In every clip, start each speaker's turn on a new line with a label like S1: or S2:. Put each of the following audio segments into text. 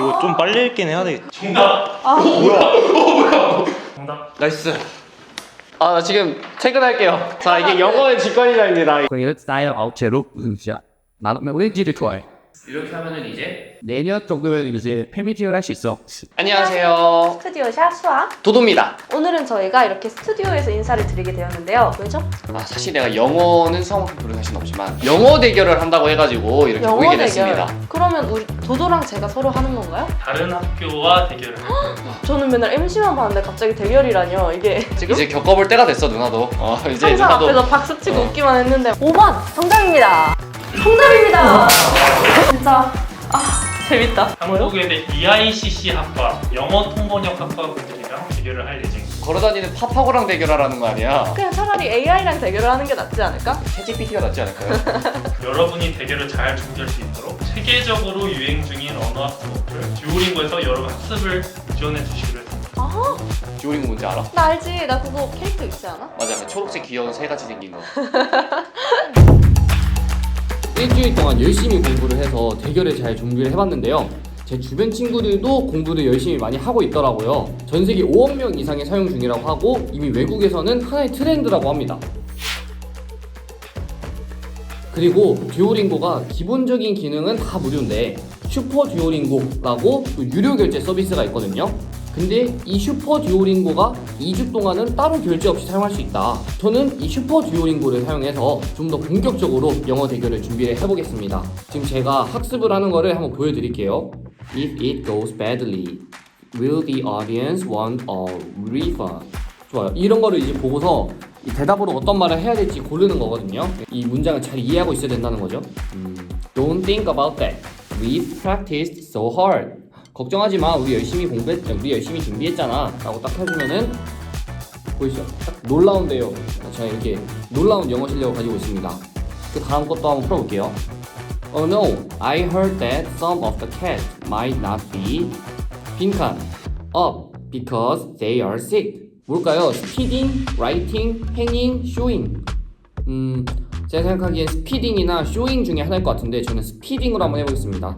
S1: 이거 좀 빨리 읽긴 해야 되겠다.
S2: 정답.
S1: 뭐야?
S2: 정답.
S3: 나이스. 아, 나 지금 퇴근할게요. 자, 이게 영어의 직관이자입니다.
S4: 이런 스타일 업체로 나는 왠지를 좋아해.
S3: 이렇게 하면은 이제
S4: 내년 정도면 이제 팬미팅을 할 수 있어.
S3: 안녕하세요.
S5: 스튜디오 샤수아.
S3: 도도입니다.
S5: 오늘은 저희가 이렇게 스튜디오에서 인사를 드리게 되었는데요. 왜죠?
S3: 아, 사실 내가 영어는 수학만큼 부를 자신 없지만 영어 대결을 한다고 해가지고 이렇게
S5: 영어
S3: 모이게
S5: 대결.
S3: 됐습니다.
S5: 그러면 우리 도도랑 제가 서로 하는 건가요?
S2: 다른 학교와 대결을 할 거예요.
S5: 저는 맨날 MC만 봤는데 갑자기 대결이라뇨. 이게 지금
S3: 이제 겪어볼 때가 됐어, 누나도. 이제
S5: 항상
S3: 누나도.
S5: 앞에서 박수 치고 웃기만 했는데 5번 정답입니다. 정답입니다. 진짜 재밌다.
S2: 한국외대 EICC 학과 영어 통번역 학과 분들이랑 대결을 할 예정입니다.
S3: 걸어다니는 파파고랑 대결하라는 거 아니야?
S5: 그냥 차라리 AI랑 대결을 하는 게 낫지 않을까?
S3: 챗GPT가 낫지 않을까요?
S2: 여러분이 대결을 잘 준비할 수 있도록 세계적으로 유행 중인 언어 학습 어플 듀오링고에서 여러 학습을 지원해 주시기로 했습니다.
S5: 아,
S3: 듀오링고 뭔지 알아?
S5: 나 알지. 나 그거 캐릭터 있지 않아?
S3: 맞아, 그 초록색 귀여운 새같이 생긴 거.
S6: 일주일 동안 열심히 공부를 해서 대결에 잘 준비를 해봤는데요. 제 주변 친구들도 공부를 열심히 많이 하고 있더라고요. 전 세계 5억 명 이상이 사용 중이라고 하고 이미 외국에서는 하나의 트렌드라고 합니다. 그리고 듀오링고가 기본적인 기능은 다 무료인데 슈퍼 듀오링고라고 또 유료 결제 서비스가 있거든요. 근데 이 슈퍼 듀오링고가 2주 동안은 따로 결제 없이 사용할 수 있다. 저는 이 슈퍼 듀오링고를 사용해서 좀 더 본격적으로 영어 대결을 준비를 해보겠습니다. 지금 제가 학습을 하는 거를 한번 보여드릴게요. If it goes badly, will the audience want a refund? 좋아요. 이런 거를 이제 보고서 이 대답으로 어떤 말을 해야 될지 고르는 거거든요. 이 문장을 잘 이해하고 있어야 된다는 거죠. Don't think about that. We've practiced so hard. 걱정하지 마. 우리 열심히 공부했잖아. 우리 열심히 준비했잖아. 라고 딱 해주면은 보이시죠? 딱 놀라운데요. 제가 이렇게 놀라운 영어 실력을 가지고 있습니다. 그 다음 것도 한번 풀어볼게요. Oh no, I heard that some of the cats might not be 빈칸 up because they are sick. 뭘까요? Speeding, writing, hanging, showing. 제가 생각하기엔 스피딩이나 쇼잉 중에 하나일 것 같은데 저는 스피딩으로 한번 해보겠습니다.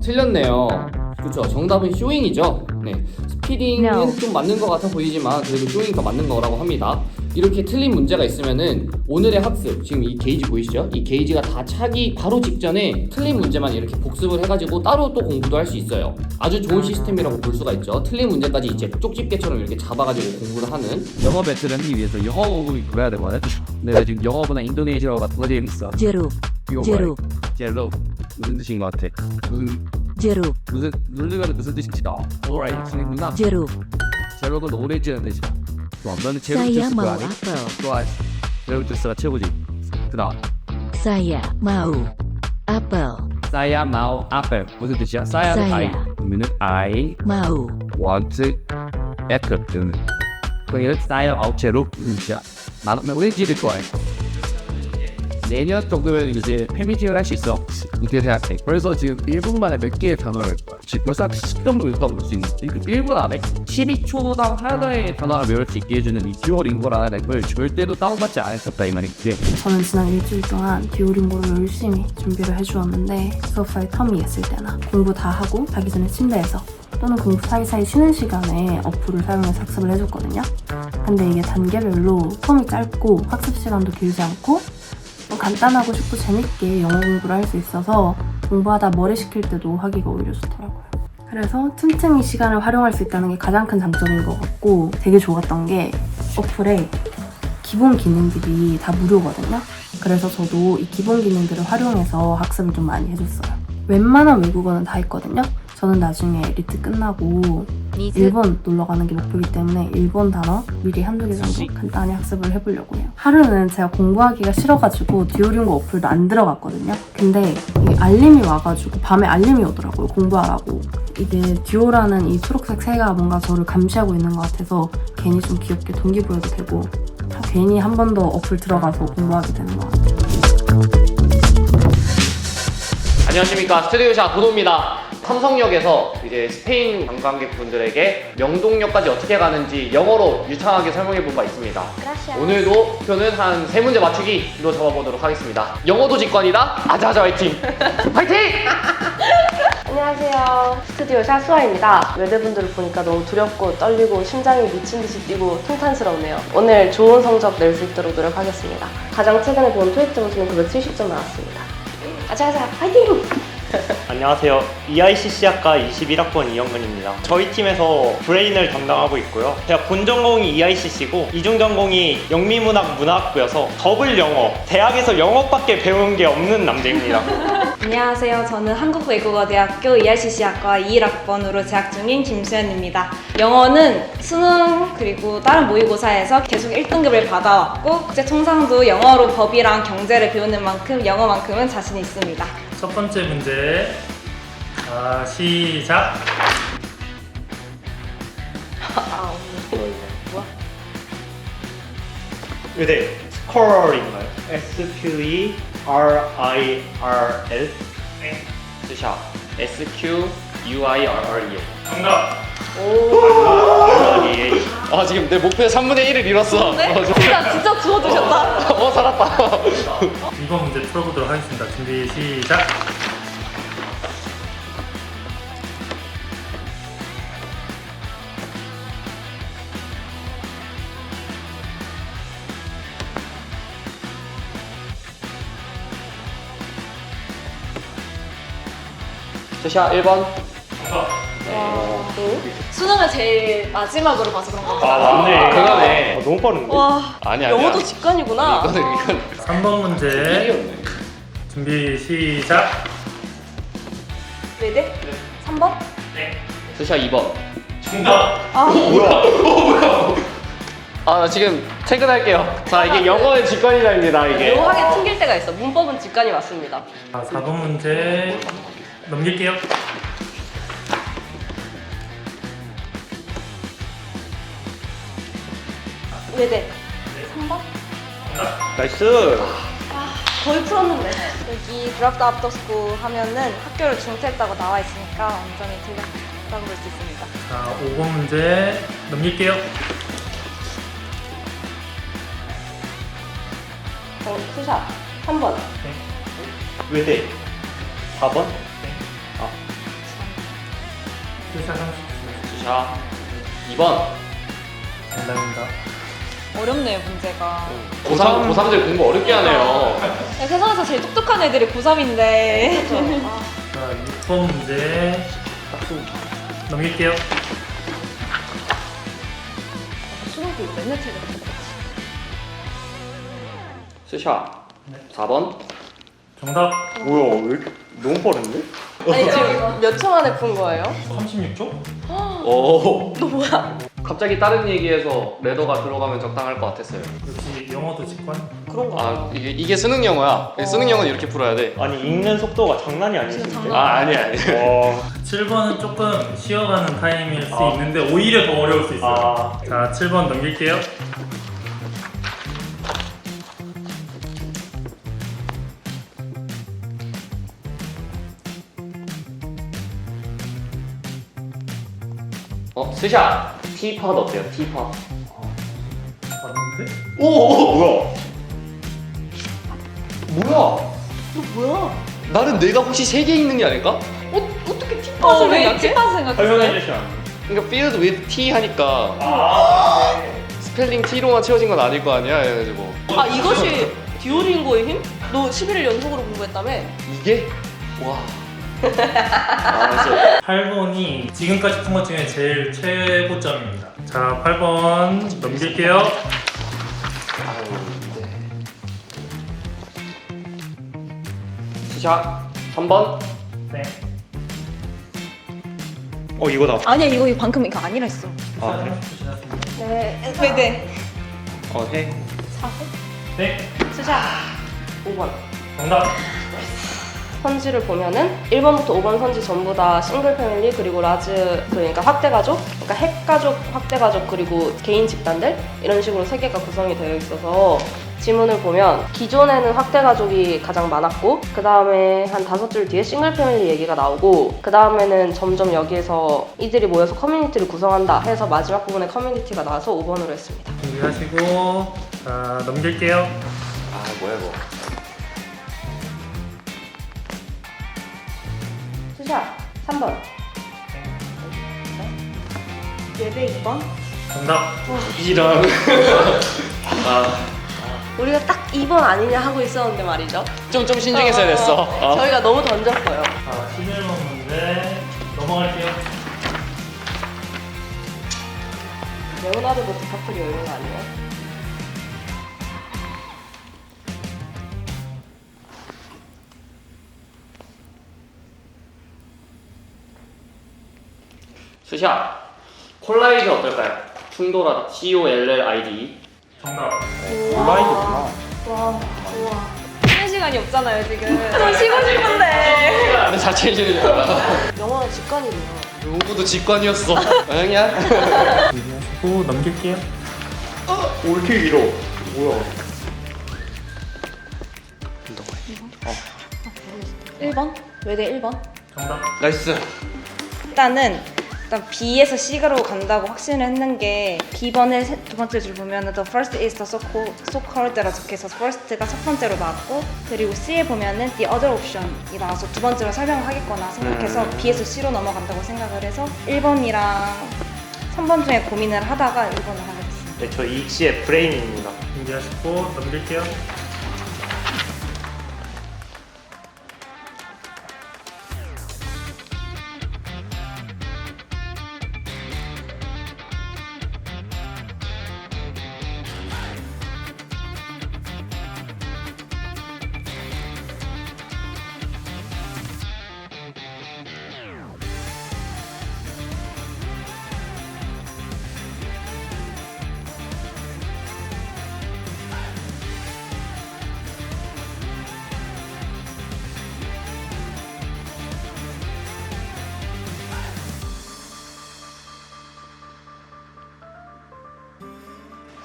S6: 틀렸네요. 그렇죠. 정답은 쇼잉이죠. 네, 스피딩은 좀 맞는 것 같아 보이지만 그래도 쇼잉이 더 맞는 거라고 합니다. 이렇게 틀린 문제가 있으면은 오늘의 학습, 지금 이 게이지 보이시죠? 이 게이지가 다 차기 바로 직전에 틀린 문제만 이렇게 복습을 해가지고 따로 또 공부도 할 수 있어요. 아주 좋은 시스템이라고 볼 수가 있죠. 틀린 문제까지 이제 쪽집게처럼 이렇게 잡아가지고 공부를 하는.
S4: 영어 배틀을 하기 위해서 영어 공부를 그래야 되거든. 내가 지금 영어보다 인도네시아어가 더 재밌어.
S7: 제로.
S4: 이거
S7: 제로.
S4: 뭐야? 제로. 무슨 뜻인 것 같아?
S7: 제로.
S4: 무슨 룰리가는 무슨 뜻인지 나. Alright, 누나.
S7: 제로.
S4: 제로가 오래지는 뜻이야. 좋아, 너는 제로
S7: Saya
S4: 주스 거
S7: mau
S4: 아니?
S7: apel.
S4: 좋아. 제로 주스가 최고지. 그다음.
S7: Saya mau apel.
S4: Saya mau apple. 무슨 뜻이야? Saya는
S7: Saya.
S4: I. 그러면은 I
S7: Mau
S4: want apple. 그러니까 Saya 업체로 무슨 뜻이야? 나는 오렌지를 좋아해. 내년 정도면 이제 팬미팅을 할 수 있어. 이렇게 생각해. 그래서 지금 1분 만에 몇 개의 단어를 할 거야. 지금 벌써 한 10점도 읽어볼 수 있는. 1분 안에 12초당 하나의 단어를 외울 수 있게 해주는 이 듀오링고라는 앱을 절대로 다운받지 않았었다 이 말이지.
S8: 저는 지난 일주일 동안 듀오링고를 열심히 준비를 해주었는데 수업사에 텀이 있을 때나 공부 다 하고 자기 전에 침대에서 또는 공부 사이사이 쉬는 시간에 어플을 사용해서 학습을 해줬거든요. 근데 이게 단계별로 텀이 짧고 학습 시간도 길지 않고 간단하고 쉽고 재밌게 영어 공부를 할 수 있어서 공부하다 머리 식힐 때도 하기가 오히려 좋더라고요. 그래서 틈틈이 시간을 활용할 수 있다는 게 가장 큰 장점인 것 같고 되게 좋았던 게 어플에 기본 기능들이 다 무료거든요. 그래서 저도 이 기본 기능들을 활용해서 학습을 좀 많이 해줬어요. 웬만한 외국어는 다 했거든요. 저는 나중에 리트 끝나고 일본 놀러 가는 게 목표이기 때문에 일본 단어 미리 한두 개 정도 간단히 학습을 해보려고 해요. 하루는 제가 공부하기가 싫어가지고 듀오링고 어플도 안 들어갔거든요. 근데 이 알림이 와가지고 밤에 알림이 오더라고요. 공부하라고. 이게 듀오라는 이 초록색 새가 뭔가 저를 감시하고 있는 것 같아서 괜히 좀 귀엽게 동기부여도 되고 괜히 한 번 더 어플 들어가서 공부하게 되는 것 같아요.
S3: 안녕하십니까. 스튜디오샤 도도입니다. 삼성역에서 이제 스페인 관광객분들에게 명동역까지 어떻게 가는지 영어로 유창하게 설명해 볼 바 있습니다. 오늘도 목표는 한 3문제 맞추기로 잡아보도록 하겠습니다. 영어도 직관이다. 아자아자 화이팅! 화이팅!
S5: 스튜디오샷 수아입니다. 외대분들을 보니까 너무 두렵고 떨리고 심장이 미친 듯이 뛰고 통탄스럽네요. 오늘 좋은 성적 낼 수 있도록 노력하겠습니다. 가장 최근에 본 토익 점수는 970점 나왔습니다. 아자아자 파이팅!
S1: 안녕하세요. EICC학과 21학번 이영근입니다. 저희 팀에서 브레인을 담당하고 있고요. 제가 본 전공이 EICC고 이중 전공이 영미문학문학부여서 더블 영어. 대학에서 영어밖에 배운 게 없는 남자입니다.
S9: 안녕하세요. 저는 한국외국어대학교 EICC학과 21학번으로 재학 중인 김수현입니다. 영어는 수능 그리고 다른 모의고사에서 계속 1등급을 받아왔고 국제통상도 영어로 법이랑 경제를 배우는 만큼 영어만큼은 자신 있습니다.
S2: 첫 번째 문제. 자, 시작.
S5: 뭐야?
S1: 의대 스컬인가요? SQERIRL.
S3: 스샷 SQUIRRE.
S2: 정답.
S3: 아 지금 내 목표의 3분의 1을 잃었어.
S5: 진짜 주워주셨다.
S3: 살았다.
S2: 이번 문제 풀어보도록 하겠습니다. 준비 시작.
S3: 스샷 1번.
S2: 정답.
S5: 수능을 제일 마지막으로 봐서 그런 거 같아요.
S1: 맞네.
S3: 그러네.
S1: 너무 빠른데?
S5: 와,
S3: 아니야.
S5: 영어도 직관이구나.
S3: 이건
S2: 3번 문제. 준비 시작.
S5: 외대? 3번?
S2: 네.
S3: 스샷 2번.
S2: 정답.
S3: 아, 나 지금 퇴근할게요. 자, 이게 영어의 직관이자입니다, 이게.
S5: 묘하게 튕길 때가 있어. 문법은 직관이 맞습니다.
S2: 자, 4번 문제 넘길게요.
S5: 외대 3번?
S1: 나이스.
S5: 거의 풀었는데. 여기 드랍트 앞터 스쿨 하면은 학교를 중퇴했다고 나와 있으니까 완전히 틀렸다고 볼 수 있습니다.
S2: 자, 5번 문제 넘길게요.
S5: 투샷 3번.
S1: 의대 4번?
S2: 실사 30.
S3: 스샷 2번.
S2: 정답입니다.
S9: 어렵네요, 문제가.
S3: 고3들 공부 어렵게 하네요.
S9: 세상에서 제일 똑똑한 애들이 고3인데.
S2: 자, 6번 문제 넘길게요.
S5: 수능 공부 맨날 틀렸어.
S3: 스샷 4번.
S2: 정답.
S1: 뭐야, 왜 이렇게 너무 빠른데?
S5: 아니 지금 몇 초 만에 푼 거예요?
S2: 36초?
S3: 오.
S5: 너 뭐야?
S3: 갑자기 다른 얘기에서 레더가 들어가면 적당할 것 같았어요.
S2: 역시 영어도 직관.
S5: 그런 거.
S3: 아, 이게 수능 영어야. 수능 영어는 이렇게 풀어야 돼.
S1: 아니, 읽는 속도가 장난이 아니신데?
S3: 아니야.
S1: 와.
S2: 7번은 조금 쉬어가는 타임일 수 있는데 오히려 더 어려울 수 있어요. 자, 7번 넘길게요.
S3: 스샷 티팟 어때요? 티팟.
S2: 맞는데?
S3: 오! 뭐야?
S5: 너 뭐야?
S3: 나는 내가 혹시 3개 읽는 게 아닐까?
S5: 어떻게 팁팟을
S9: 왜
S5: 생각해?
S9: 팁팟 생각했어요?
S1: 설명해 주시면 안 돼요?
S3: 그러니까 field with T 하니까 스펠링 T로만 채워진 건 아닐 거 아니야? 해가지고
S5: 아 이것이 듀오링고의 힘? 너 11일 연속으로 공부했다며?
S3: 이게? 와. 아, 진짜.
S2: 8번이 지금까지 푼 것 중에 제일 최고점입니다. 자, 8번 넘길게요.
S3: 스샷 3번.
S2: 네.
S1: 이거다.
S9: 아니야, 이거 방금 이거 아니라 했어.
S1: 아, 그래?
S5: 네.
S9: 외대.
S1: 해.
S2: 네.
S5: 투샷 5번.
S2: 정답.
S5: 선지를 보면은 1번부터 5번 선지 전부 다 싱글 패밀리 그리고 라즈 그러니까 확대 가족, 그러니까 핵 가족, 확대 가족 그리고 개인 집단들 이런 식으로 세 개가 구성이 되어 있어서 지문을 보면 기존에는 확대 가족이 가장 많았고 그 다음에 한 5줄 뒤에 싱글 패밀리 얘기가 나오고 그 다음에는 점점 여기에서 이들이 모여서 커뮤니티를 구성한다 해서 마지막 부분에 커뮤니티가 나와서 5번으로 했습니다.
S2: 준비하시고 자, 넘길게요.
S3: 아, 뭐야 이거.
S5: 투샷 3번.
S9: 예대 2번?
S2: 정답.
S3: 이런.
S5: 우리가 딱 2번 아니냐 하고 있었는데 말이죠.
S3: 좀 신중했어야 됐어.
S5: 저희가 너무 던졌어요.
S2: 자, 11번 문제 넘어갈게요.
S5: 레오나르도 디카프리오 이런 거 아니에요?
S3: 수샤, 콜라이드 어떨까요? 충돌하다. COLLID.
S2: 정답.
S1: 온라인이구나.
S9: 쉬는 시간이 없잖아요, 지금. 저 쉬고 싶은데.
S3: 나는 자체 해주는 줄 알아.
S5: 영어는 직관이네요.
S3: 누구도 직관이었어. 아니야?
S2: 고 넘길게요.
S1: 오, 이렇게 길어. 뭐야?
S9: 1번? 외대 1번?
S2: 정답.
S3: 나이스.
S9: 일단 B에서 C로 간다고 확신을 했는 게 B번의 두 번째 줄 보면은 the first is the so called라고 적혀서 first가 첫 번째로 나왔고 그리고 C에 보면은 the other option이 나와서 두 번째로 설명을 하겠거나 생각해서 B에서 C로 넘어간다고 생각을 해서 1번이랑 3번 중에 고민을 하다가 1번을 하게 됐습니다.
S1: 네, 저 이익시의 브레인입니다.
S2: 준비하시고 넘길게요.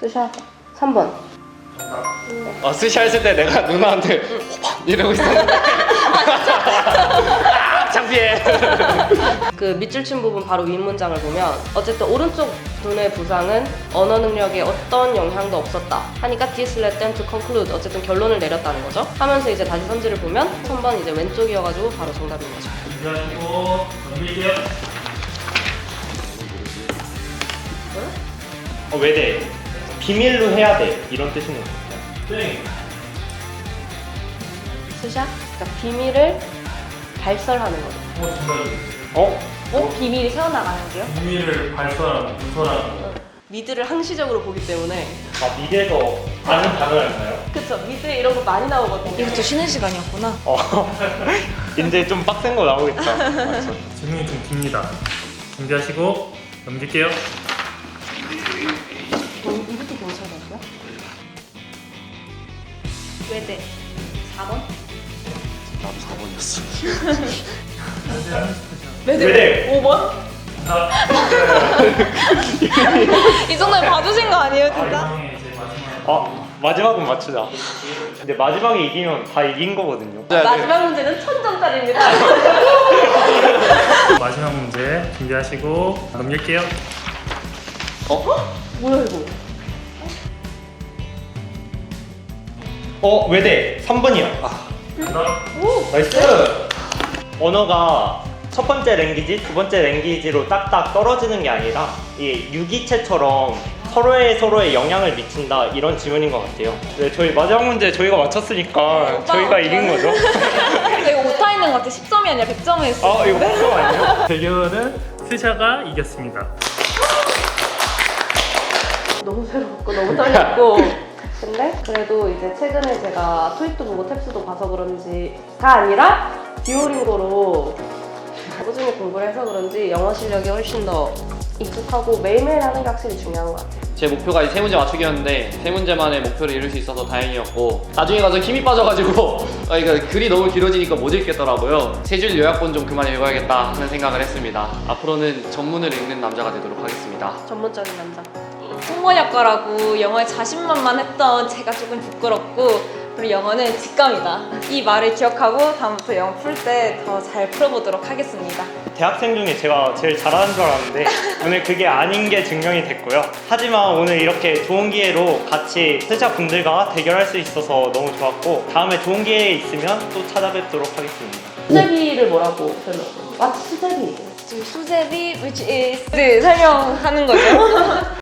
S5: 스샷 3번.
S3: 스샤 했을 때 내가 누나한테 호박 이러고 있었는데. 창피해.
S5: 그 밑줄 친 부분 바로 윗 문장을 보면 어쨌든 오른쪽 눈의 부상은 언어 능력에 어떤 영향도 없었다 하니까 this led them to conclude 어쨌든 결론을 내렸다는 거죠. 하면서 이제 다시 선지를 보면 3번 이제 왼쪽이어가지고 바로 정답인 거죠.
S2: 준비하시고 넘길게요.
S1: 외대. 비밀로 해야 돼. 이런 뜻인 것 같아요.
S2: 땡.
S5: 스샷? 그러니까 비밀을 발설하는 거죠.
S2: 정답입니다.
S9: 비밀이 새어나가는데요?
S2: 비밀을 발설하는, 누설하는.
S5: 미드를 항시적으로 보기 때문에
S1: 아, 미드에서 아는 단어였나요?
S5: 그쵸 미드에 이런 거 많이 나오거든요.
S9: 이것도 쉬는 시간이었구나.
S1: 이제 좀 빡센 거 나오겠다.
S2: 질문이 좀 깁니다. 준비하시고 넘길게요.
S5: 이것도 괜찮았고요.
S9: 외대 4번?
S3: 나도 4번이었어.
S1: 외대.
S9: 5번?
S2: 정답.
S9: 이 정도면 봐주신 거 아니에요, 진짜?
S2: 이번에 이제 마지막.
S1: 마지막은 맞추자. 근데 마지막에 이기면 다 이긴 거거든요.
S5: 마지막 문제는 1000점짜리입니다.
S2: 마지막 문제 준비하시고 넘길게요.
S5: 뭐야 이거?
S1: 외대 3번이야.
S2: 정답.
S1: 나이스. 언어가 첫 번째 랭귀지, 두 번째 랭귀지로 딱딱 떨어지는 게 아니라 이 유기체처럼 서로에 영향을 미친다 이런 질문인 것 같아요. 네, 저희 마지막 문제 저희가 맞췄으니까 저희가 이긴 거죠.
S9: 이거 오타 있는 것 같아. 10점이 아니라 100점을 했어.
S1: 이거 복종 아니에요?
S2: 대결은 스샤가 이겼습니다.
S5: 너무 새롭고 너무 떨렸고 근데 그래도 이제 최근에 제가 토익도 보고 탭스도 봐서 그런지가 아니라 듀오링고로 꾸준히 공부를 해서 그런지 영어 실력이 훨씬 더 익숙하고 매일매일 하는 게 확실히 중요한 것 같아요.
S3: 제 목표가 세 문제 맞추기였는데 세 문제만에 목표를 이룰 수 있어서 다행이었고 나중에 가서 힘이 빠져가지고 이거 글이 너무 길어지니까 못 읽겠더라고요. 세 줄 요약본 좀 그만 읽어야겠다 하는 생각을 했습니다. 앞으로는 전문을 읽는 남자가 되도록 하겠습니다.
S5: 전문적인 남자.
S9: 홍보학과라고 영어에 자신만만했던 제가 조금 부끄럽고 그리고 영어는 직감이다. 이 말을 기억하고 다음부터 영어 풀 때 더 잘 풀어보도록 하겠습니다.
S1: 대학생 중에 제가 제일 잘하는 줄 알았는데 오늘 그게 아닌 게 증명이 됐고요. 하지만 오늘 이렇게 좋은 기회로 같이 스자 분들과 대결할 수 있어서 너무 좋았고 다음에 좋은 기회 있으면 또 찾아뵙도록 하겠습니다.
S5: 수제비를 뭐라고 표현했어요? 수제비.
S9: 지금 수제비 which is 설명하는 거죠.